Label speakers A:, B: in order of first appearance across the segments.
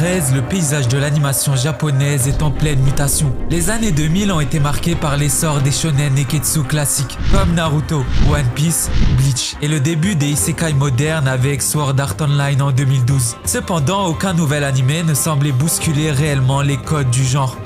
A: 2013, le paysage de l'animation japonaise est en pleine mutation. Les années 2000 ont été marquées par l'essor des shonen neketsu classiques, comme Naruto, One Piece, Bleach, et le début des isekai modernes avec Sword Art Online en 2012. Cependant, aucun nouvel animé ne semblait bousculer réellement les codes du genre.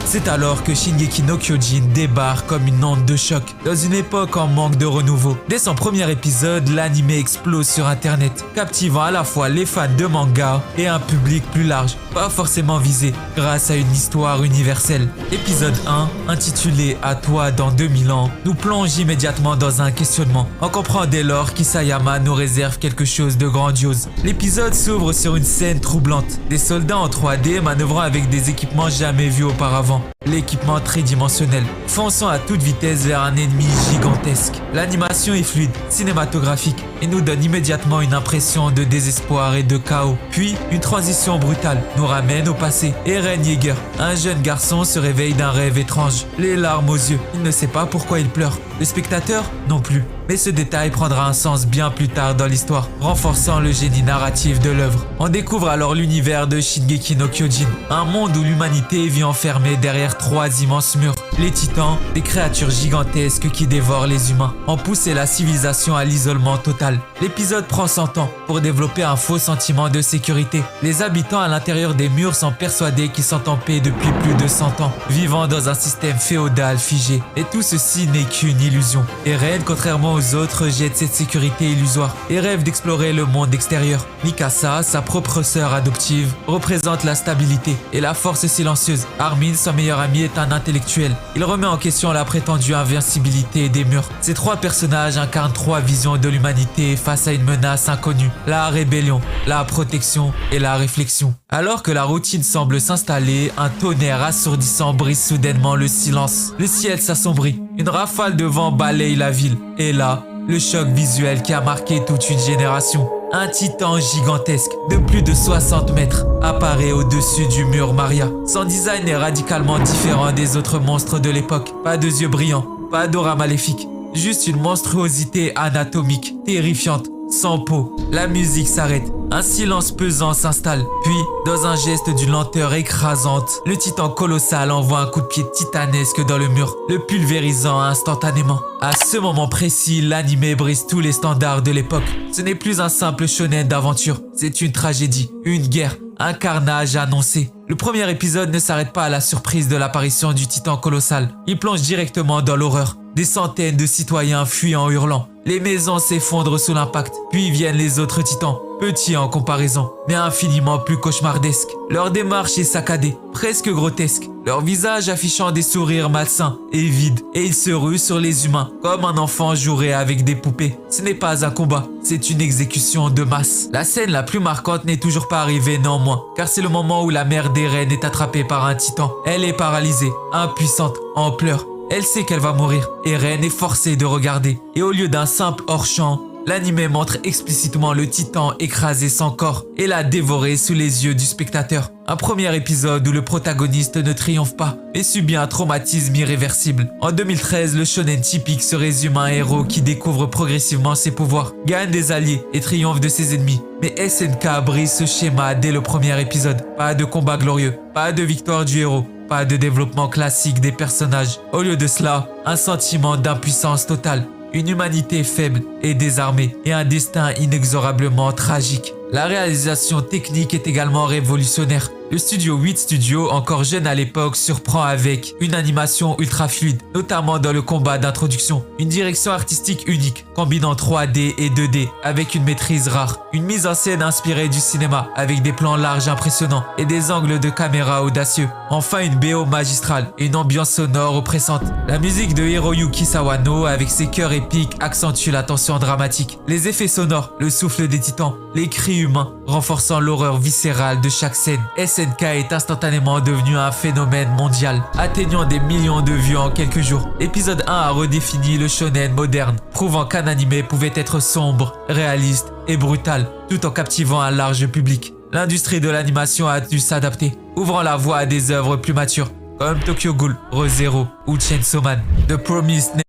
A: C'est alors que Shingeki no Kyojin débarque comme une onde de choc, dans une époque en manque de renouveau. Dès son premier épisode, l'anime explose sur internet, captivant à la fois les fans de manga et un public plus large, pas forcément visé, grâce à une histoire universelle. Épisode 1, intitulé « À toi dans 2000 ans », nous plonge immédiatement dans un questionnement. On comprend dès lors qu'Isayama nous réserve quelque chose de grandiose. L'épisode s'ouvre sur une scène troublante, des soldats en 3D manœuvrant avec des équipements jamais vus auparavant. L'équipement tridimensionnel, fonçant à toute vitesse vers un ennemi gigantesque. L'animation est fluide, cinématographique et nous donne immédiatement une impression de désespoir et de chaos. Puis, une transition brutale nous ramène au passé. Eren Yeager, un jeune garçon, se réveille d'un rêve étrange, les larmes aux yeux. Il ne sait pas pourquoi il pleure. Le spectateur non plus. Mais ce détail prendra un sens bien plus tard dans l'histoire, renforçant le génie narratif de l'œuvre. On découvre alors l'univers de Shingeki no Kyojin, un monde où l'humanité vit enfermée derrière 3 immenses murs. Les titans, des créatures gigantesques qui dévorent les humains, ont poussé la civilisation à l'isolement total. L'épisode prend son temps pour développer un faux sentiment de sécurité. Les habitants à l'intérieur des murs sont persuadés qu'ils sont en paix depuis plus de 100 ans, vivant dans un système féodal figé. Et tout ceci n'est qu'une illusion. Eren, contrairement aux autres, jette cette sécurité illusoire et rêve d'explorer le monde extérieur. Mikasa, sa propre sœur adoptive, représente la stabilité et la force silencieuse. Armin, son meilleur ami, est un intellectuel. Il remet en question la prétendue invincibilité des murs. Ces 3 personnages incarnent 3 visions de l'humanité face à une menace inconnue. La rébellion, la protection et la réflexion. Alors que la routine semble s'installer, un tonnerre assourdissant brise soudainement le silence. Le ciel s'assombrit. Une rafale de vent balaye la ville. Et là, le choc visuel qui a marqué toute une génération. Un titan gigantesque de plus de 60 mètres apparaît au-dessus du mur Maria. Son design est radicalement différent des autres monstres de l'époque. Pas de yeux brillants, pas d'aura maléfique, juste une monstruosité anatomique, terrifiante, sans peau. La musique s'arrête, un silence pesant s'installe. Puis, dans un geste d'une lenteur écrasante, le titan colossal envoie un coup de pied titanesque dans le mur, le pulvérisant instantanément. À ce moment précis, l'anime brise tous les standards de l'époque. Ce n'est plus un simple shonen d'aventure, c'est une tragédie, une guerre, un carnage annoncé. Le premier épisode ne s'arrête pas à la surprise de l'apparition du titan colossal. Il plonge directement dans l'horreur. Des centaines de citoyens fuient en hurlant. Les maisons s'effondrent sous l'impact. Puis viennent les autres titans, petits en comparaison, mais infiniment plus cauchemardesques. Leur démarche est saccadée, presque grotesque. Leur visage affichant des sourires malsains et vides. Et ils se ruent sur les humains, comme un enfant jouerait avec des poupées. Ce n'est pas un combat, c'est une exécution de masse. La scène la plus marquante n'est toujours pas arrivée néanmoins, car c'est le moment où la mère d'Eren est attrapée par un titan. Elle est paralysée, impuissante, en pleurs. Elle sait qu'elle va mourir. Eren est forcé de regarder. Et au lieu d'un simple hors-champ, l'anime montre explicitement le titan écraser son corps et la dévorer sous les yeux du spectateur. Un premier épisode où le protagoniste ne triomphe pas, mais subit un traumatisme irréversible. En 2013, le shonen typique se résume à un héros qui découvre progressivement ses pouvoirs, gagne des alliés et triomphe de ses ennemis. Mais SNK brise ce schéma dès le premier épisode. Pas de combat glorieux, pas de victoire du héros, pas de développement classique des personnages. Au lieu de cela, un sentiment d'impuissance totale. Une humanité faible et désarmée et un destin inexorablement tragique. La réalisation technique est également révolutionnaire. Le studio 8 Studio, encore jeune à l'époque, surprend avec une animation ultra fluide, notamment dans le combat d'introduction. Une direction artistique unique, combinant 3D et 2D avec une maîtrise rare. Une mise en scène inspirée du cinéma, avec des plans larges impressionnants et des angles de caméra audacieux. Enfin, une BO magistrale et une ambiance sonore oppressante. La musique de Hiroyuki Sawano, avec ses chœurs épiques, accentue la tension dramatique. Les effets sonores, le souffle des titans, les cris humains, renforçant l'horreur viscérale de chaque scène. SNK est instantanément devenu un phénomène mondial, atteignant des millions de vues en quelques jours. L'épisode 1 a redéfini le shonen moderne, prouvant qu'un anime pouvait être sombre, réaliste et brutal, tout en captivant un large public. L'industrie de l'animation a dû s'adapter, ouvrant la voie à des œuvres plus matures, comme Tokyo Ghoul, Re:Zero ou Chainsaw Man. The Promised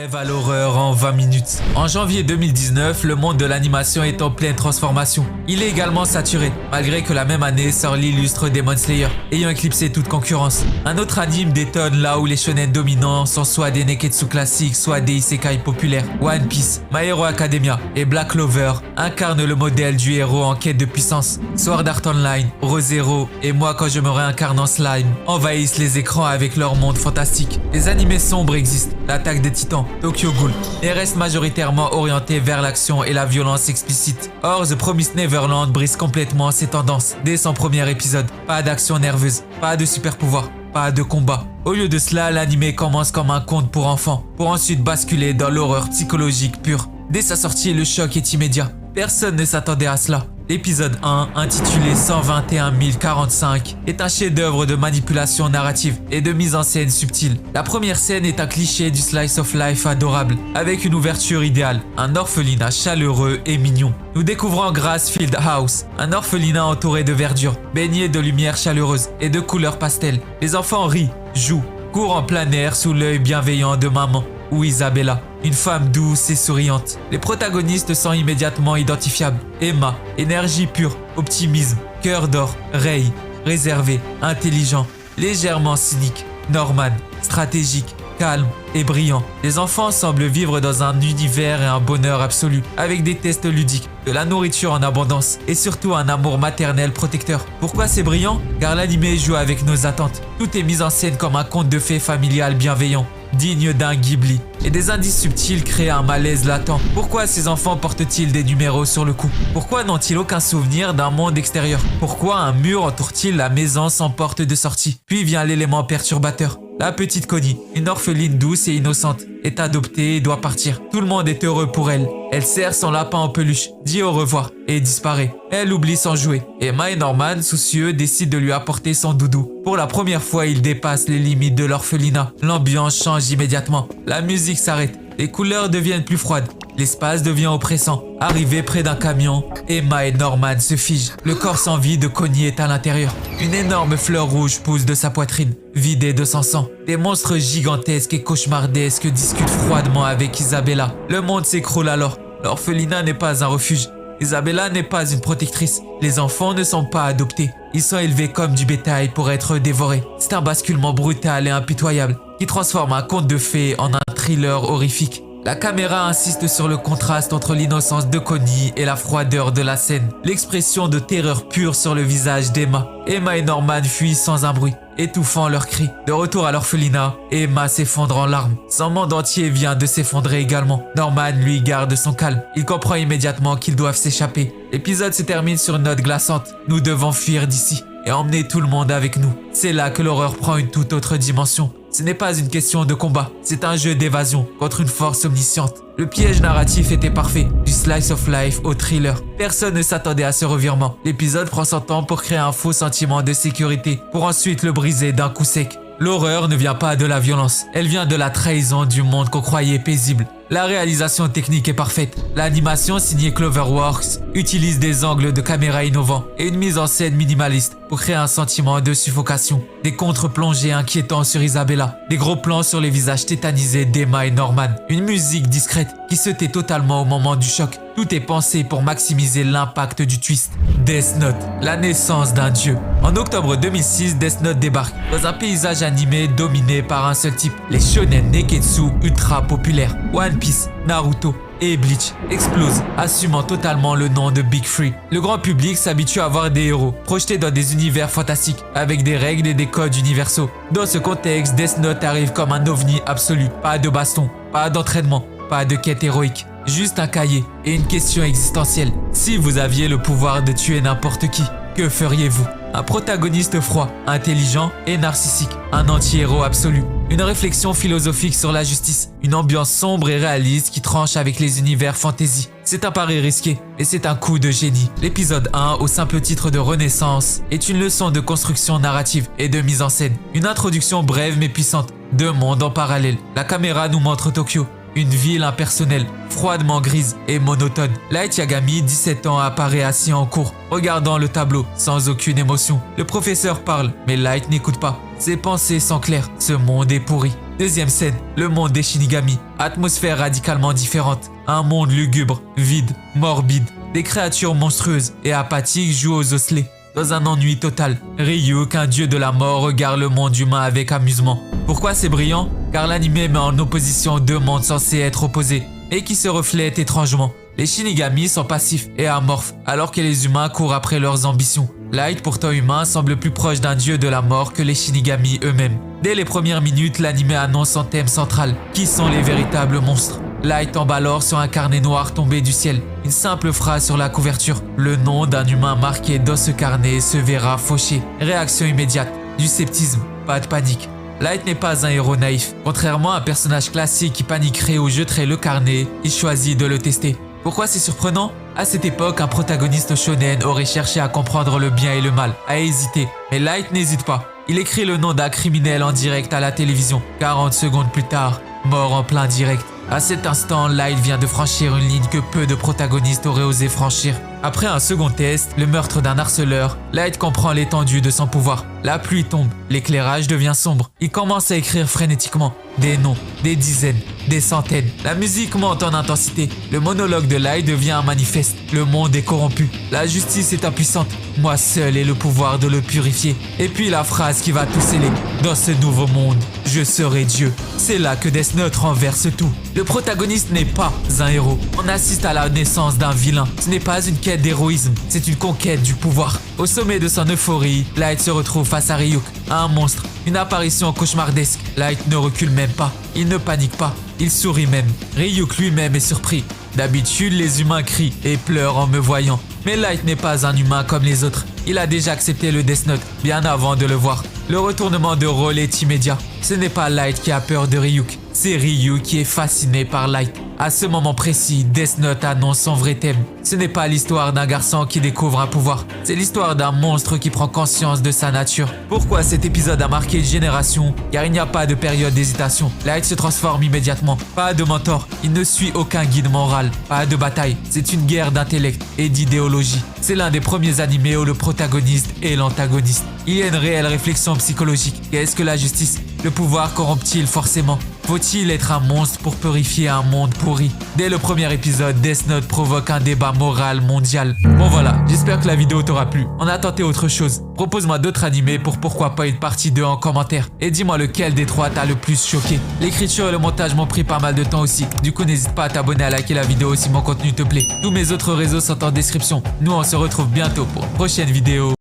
A: Rêve à l'horreur en 20 minutes. En janvier 2019, le monde de l'animation est en pleine transformation. Il est également saturé, malgré que la même année sort l'illustre Demon Slayer, ayant éclipsé toute concurrence. Un autre anime détonne là où les shonen dominants sont soit des neketsu classiques, soit des isekai populaires. One Piece, My Hero Academia et Black Clover incarnent le modèle du héros en quête de puissance. Sword Art Online, Re:Zero et Moi quand je me réincarne en slime envahissent les écrans avec leur monde fantastique. Les animés sombres existent, l'attaque des titans, Tokyo Ghoul, et restent majoritairement orientés vers l'action et la violence explicite. Or, The Promised Neverland brise complètement ces tendances. Dès son premier épisode, pas d'action nerveuse, pas de super pouvoir, pas de combat. Au lieu de cela, l'anime commence comme un conte pour enfants, pour ensuite basculer dans l'horreur psychologique pure. Dès sa sortie, le choc est immédiat. Personne ne s'attendait à cela. L'épisode 1, intitulé 121 045, est un chef-d'œuvre de manipulation narrative et de mise en scène subtile. La première scène est un cliché du slice of life adorable, avec une ouverture idéale, un orphelinat chaleureux et mignon. Nous découvrons Grassfield House, un orphelinat entouré de verdure, baigné de lumière chaleureuse et de couleurs pastel. Les enfants rient, jouent, courent en plein air sous l'œil bienveillant de maman ou Isabella, une femme douce et souriante. Les protagonistes sont immédiatement identifiables. Emma, énergie pure, optimisme, cœur d'or, Ray, réservé, intelligent, légèrement cynique. Norman, stratégique, calme et brillant. Les enfants semblent vivre dans un univers et un bonheur absolu, avec des tests ludiques, de la nourriture en abondance et surtout un amour maternel protecteur. Pourquoi c'est brillant? Car l'anime joue avec nos attentes. Tout est mis en scène comme un conte de fées familial bienveillant, digne d'un Ghibli, et des indices subtils créent un malaise latent. Pourquoi ces enfants portent-ils des numéros sur le cou? Pourquoi n'ont-ils aucun souvenir d'un monde extérieur? Pourquoi un mur entoure-t-il la maison sans porte de sortie? Puis vient l'élément perturbateur. La petite Connie, une orpheline douce et innocente, est adoptée et doit partir. Tout le monde est heureux pour elle. Elle serre son lapin en peluche, dit au revoir et disparaît. Elle oublie son jouet. Emma et Norman, soucieux, décident de lui apporter son doudou. Pour la première fois, ils dépassent les limites de l'orphelinat. L'ambiance change immédiatement. La musique s'arrête. Les couleurs deviennent plus froides. L'espace devient oppressant. Arrivés près d'un camion, Emma et Norman se figent. Le corps sans vie de Connie est à l'intérieur. Une énorme fleur rouge pousse de sa poitrine, vidée de son sang. Des monstres gigantesques et cauchemardesques discutent froidement avec Isabella. Le monde s'écroule alors. L'orphelinat n'est pas un refuge. Isabella n'est pas une protectrice. Les enfants ne sont pas adoptés. Ils sont élevés comme du bétail pour être dévorés. C'est un basculement brutal et impitoyable qui transforme un conte de fées en un thriller horrifique. La caméra insiste sur le contraste entre l'innocence de Connie et la froideur de la scène. L'expression de terreur pure sur le visage d'Emma. Emma et Norman fuient sans un bruit, étouffant leurs cris. De retour à l'orphelinat, Emma s'effondre en larmes. Son monde entier vient de s'effondrer également. Norman, lui, garde son calme. Il comprend immédiatement qu'ils doivent s'échapper. L'épisode se termine sur une note glaçante. Nous devons fuir d'ici et emmener tout le monde avec nous. C'est là que l'horreur prend une toute autre dimension. Ce n'est pas une question de combat, c'est un jeu d'évasion contre une force omnisciente. Le piège narratif était parfait, du slice of life au thriller. Personne ne s'attendait à ce revirement. L'épisode prend son temps pour créer un faux sentiment de sécurité, pour ensuite le briser d'un coup sec. L'horreur ne vient pas de la violence, elle vient de la trahison du monde qu'on croyait paisible. La réalisation technique est parfaite. L'animation signée Cloverworks utilise des angles de caméra innovants et une mise en scène minimaliste pour créer un sentiment de suffocation. Des contre-plongées inquiétants sur Isabella, des gros plans sur les visages tétanisés d'Emma et Norman, une musique discrète qui se tait totalement au moment du choc. Tout est pensé pour maximiser l'impact du twist. Death Note, la naissance d'un dieu. En octobre 2006, Death Note débarque dans un paysage animé dominé par un seul type, les shonen neketsu ultra populaires. One Piece, Naruto et Bleach explosent, assumant totalement le nom de Big Three. Le grand public s'habitue à voir des héros projetés dans des univers fantastiques, avec des règles et des codes universaux. Dans ce contexte, Death Note arrive comme un ovni absolu. Pas de baston, pas d'entraînement, pas de quête héroïque. Juste un cahier et une question existentielle. Si vous aviez le pouvoir de tuer n'importe qui, que feriez-vous? Un protagoniste froid, intelligent et narcissique. Un anti-héros absolu. Une réflexion philosophique sur la justice. Une ambiance sombre et réaliste qui tranche avec les univers fantasy. C'est un pari risqué, mais c'est un coup de génie. L'épisode 1, au simple titre de Renaissance, est une leçon de construction narrative et de mise en scène. Une introduction brève mais puissante. Deux mondes en parallèle. La caméra nous montre Tokyo. Une ville impersonnelle, froidement grise et monotone. Light Yagami, 17 ans, apparaît assis en cours, regardant le tableau, sans aucune émotion. Le professeur parle, mais Light n'écoute pas. Ses pensées sont claires, ce monde est pourri. Deuxième scène, le monde des Shinigami. Atmosphère radicalement différente. Un monde lugubre, vide, morbide. Des créatures monstrueuses et apathiques jouent aux osselets. Dans un ennui total, Ryuk, un dieu de la mort, regarde le monde humain avec amusement. Pourquoi c'est brillant? Car l'anime met en opposition deux mondes censés être opposés et qui se reflètent étrangement. Les Shinigami sont passifs et amorphes alors que les humains courent après leurs ambitions. Light, pourtant humain, semble plus proche d'un dieu de la mort que les Shinigami eux-mêmes. Dès les premières minutes, l'anime annonce son thème central. Qui sont les véritables monstres? Light tombe alors sur un carnet noir tombé du ciel. Une simple phrase sur la couverture. Le nom d'un humain marqué dans ce carnet se verra fauché. Réaction immédiate. Du sceptisme. Pas de panique. Light n'est pas un héros naïf. Contrairement à un personnage classique qui paniquerait ou jetterait le carnet, il choisit de le tester. Pourquoi c'est surprenant? À cette époque, un protagoniste shonen aurait cherché à comprendre le bien et le mal, à hésiter. Mais Light n'hésite pas. Il écrit le nom d'un criminel en direct à la télévision. 40 secondes plus tard, mort en plein direct. À cet instant, Light vient de franchir une ligne que peu de protagonistes auraient osé franchir. Après un second test, le meurtre d'un harceleur, Light comprend l'étendue de son pouvoir. La pluie tombe, l'éclairage devient sombre. Il commence à écrire frénétiquement. Des noms, des dizaines, des centaines. La musique monte en intensité. Le monologue de Light devient un manifeste. Le monde est corrompu. La justice est impuissante. Moi seul ai le pouvoir de le purifier. Et puis la phrase qui va tout sceller. Dans ce nouveau monde, je serai Dieu. C'est là que Death Note renverse tout. Le protagoniste n'est pas un héros. On assiste à la naissance d'un vilain. Ce n'est pas une quête d'héroïsme, c'est une conquête du pouvoir. Au sommet de son euphorie, Light se retrouve face à Ryuk, un monstre, une apparition cauchemardesque. Light ne recule même pas, il ne panique pas, il sourit même. Ryuk lui-même est surpris. D'habitude, les humains crient et pleurent en me voyant. Mais Light n'est pas un humain comme les autres. Il a déjà accepté le Death Note bien avant de le voir. Le retournement de rôle est immédiat. Ce n'est pas Light qui a peur de Ryuk, c'est Ryuk qui est fasciné par Light. À ce moment précis, Death Note annonce son vrai thème. Ce n'est pas l'histoire d'un garçon qui découvre un pouvoir, c'est l'histoire d'un monstre qui prend conscience de sa nature. Pourquoi cet épisode a marqué une génération? Car il n'y a pas de période d'hésitation. Light se transforme immédiatement. Pas de mentor, il ne suit aucun guide moral. Pas de bataille, c'est une guerre d'intellect et d'idéologie. C'est l'un des premiers animés où le protagoniste est l'antagoniste. Il y a une réelle réflexion psychologique. Qu'est-ce que la justice? Le pouvoir corrompt-il forcément? Faut-il être un monstre pour purifier un monde pourri? Dès le premier épisode, Death Note provoque un débat moral mondial. Bon voilà, j'espère que la vidéo t'aura plu. On a tenté autre chose. Propose-moi d'autres animés pour pourquoi pas une partie 2 en commentaire. Et dis-moi lequel des trois t'a le plus choqué. L'écriture et le montage m'ont pris pas mal de temps aussi. Du coup, n'hésite pas à t'abonner, à liker la vidéo si mon contenu te plaît. Tous mes autres réseaux sont en description. Nous, on se retrouve bientôt pour une prochaine vidéo.